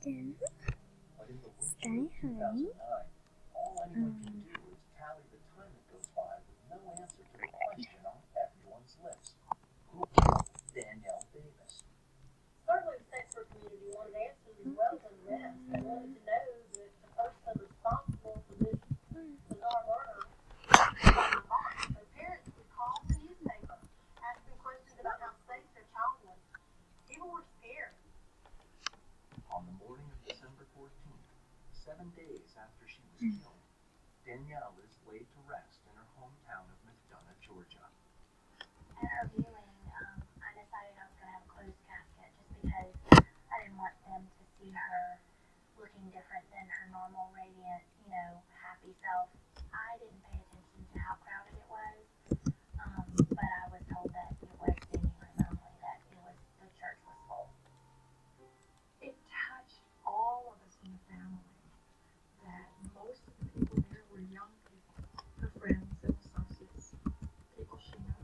Sky High. All anyone can do is tally the time that goes by with no answer to the question on everyone's lips. Who killed Danielle Davis? Certainly the Statesboro community wanted answers as well as the rest. They wanted to know that the person responsible for this bizarre murder was not. Their parents would call the newspaper, asking questions about how safe their child was. People were scared. On the morning of December 14th, 7 days after she was killed, Danielle is laid to rest in her hometown of McDonough, Georgia. At her viewing, I decided I was going to have a closed casket just because I didn't want them to see her looking different than her normal, radiant, happy self. I didn't pay attention to how crowded it was, but I was told that it was genuine only, that the church was full. It touched all of us in the family that most of the people there were young people, her friends and associates, people she knew.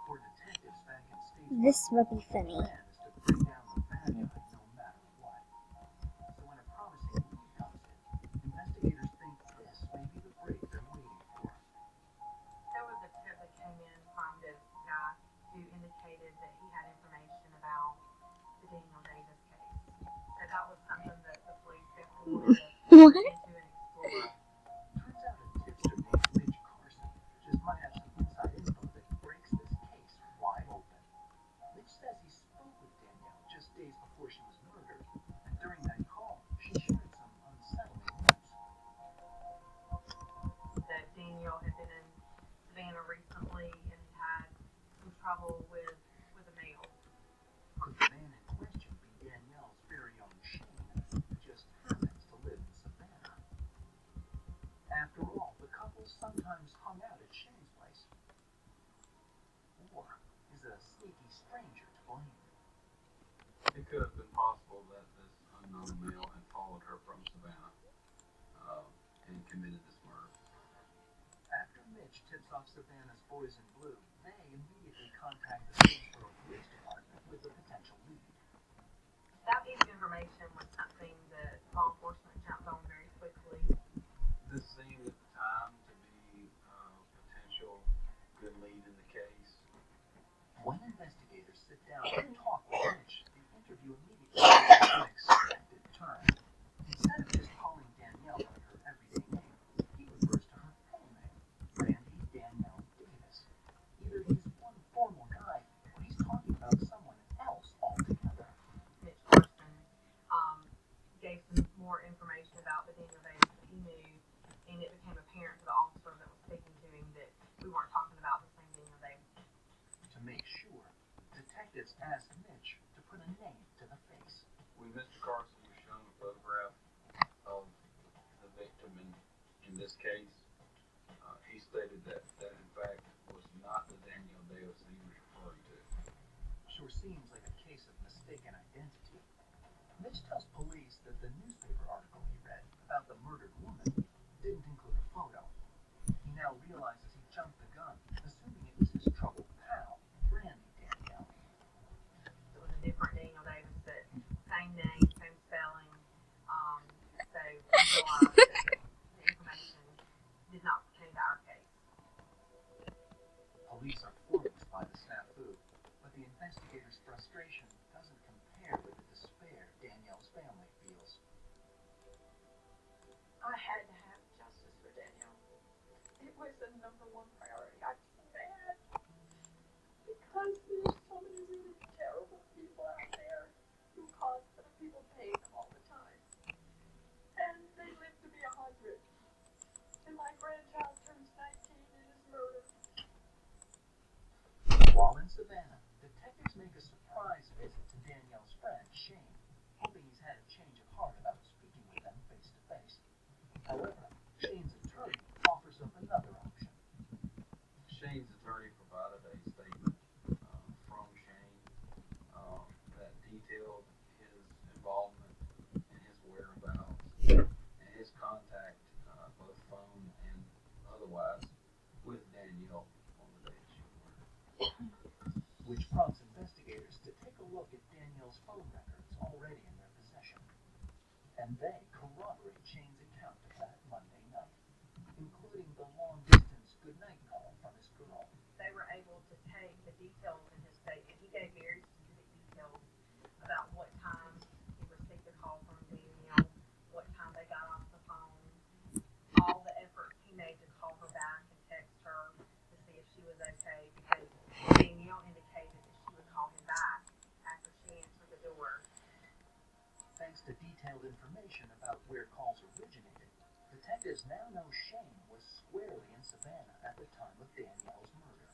For detectives back in Statesboro, This will be funny. the plan is to bring down the bad guy no matter what. So when a promising lead comes in, investigators think this may be the break they're waiting for. There was a tip that came in from this guy who indicated that he had information about the Daniel Davis case. So that was something that the police definitely wanted to look into and explore. Turns out a tipster named Mitch Carson just might have some inside info that breaks this case wide open. Mitch says he spoke with Danielle just days before she was murdered, and during that call, she shared some unsettling news. That Daniel had been in Savannah recently and had some trouble with a male. Could the man in question be Danielle's very own Shane, who just happens to live in Savannah? After all, the couple sometimes hung out at Shane's place. Or is a sneaky stranger to blame? It could have been possible that this unknown male had followed her from Savannah and committed this murder. After Mitch tips off Savannah's Boys in Blue, they immediately contact the Statesboro Police Department with a potential lead. That piece of information was something that law enforcement jumped on very quickly. This seemed at the time to be a potential good lead in the case. When investigators sit down and talk with Mitch, the interview immediately takes an unexpected turn. Instead of just calling Danielle by her everyday name, he refers to her full name, Randy Danielle Davis. Either he's one formal guy, or he's talking about someone else altogether. Mitch Carson gave some more information about the Daniel Davis that he knew, and it became apparent to the officer that was speaking to him that we weren't talking about the same Daniel Davis. To make sure, detectives asked Mitch to put a name to the face. When Mr. Carson was shown a photograph of the victim in this case, he stated that in fact was not the Daniel Davis he was referring to. Sure seems like a case of mistaken identity. Mitch tells police that the newspaper article he read about the murdered woman didn't include a photo. He now realizes he jumped the gun, assuming it was his troubled pal, Randy Danielle. It was a different Daniel Davis, but same name, same spelling. So we realized that the information did not pertain to our case. Police are foremost by the snafu, but the investigators' frustration doesn't compare with the despair Danielle's family feels. I had to have justice for Danielle. It was the #1 priority. I'm so mad because there's so many really terrible people out there who cause other people pain all the time. And they live to be 100. And my grandchild turns 19 and is murdered. While in Savannah, detectives make a surprise visit to Danielle's friend, Shane, hoping he's had a change of heart about speaking with them face to face. However, Shane's attorney offers up another option. Shane's attorney provided a statement from Shane that detailed his involvement and his whereabouts and his contact, both phone and otherwise, with Danielle on the day she was murdered. and they corroborate Shane's account of that Monday night, including the long-distance goodnight call from his girl. They were able to take the details in his statement. He gave very specific details about what time he received a call from Danielle, what time they got off the phone, all the efforts he made to call her back and text her to see if she was okay, because Danielle indicated that she would call him back after she answered the door. Thanks to detailed information about where calls originated, detectives now know Shane was squarely in Savannah at the time of Danielle's murder.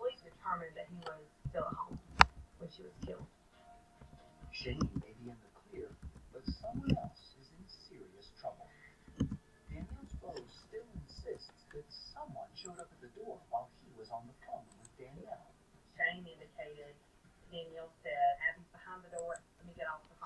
Police determined that he was still at home when she was killed. Shane may be in the clear, but someone else is in serious trouble. Danielle's beau still insists that someone showed up at the door while he was on the phone with Danielle. Shane indicated, Danielle said, Abby's behind the door, let me get off the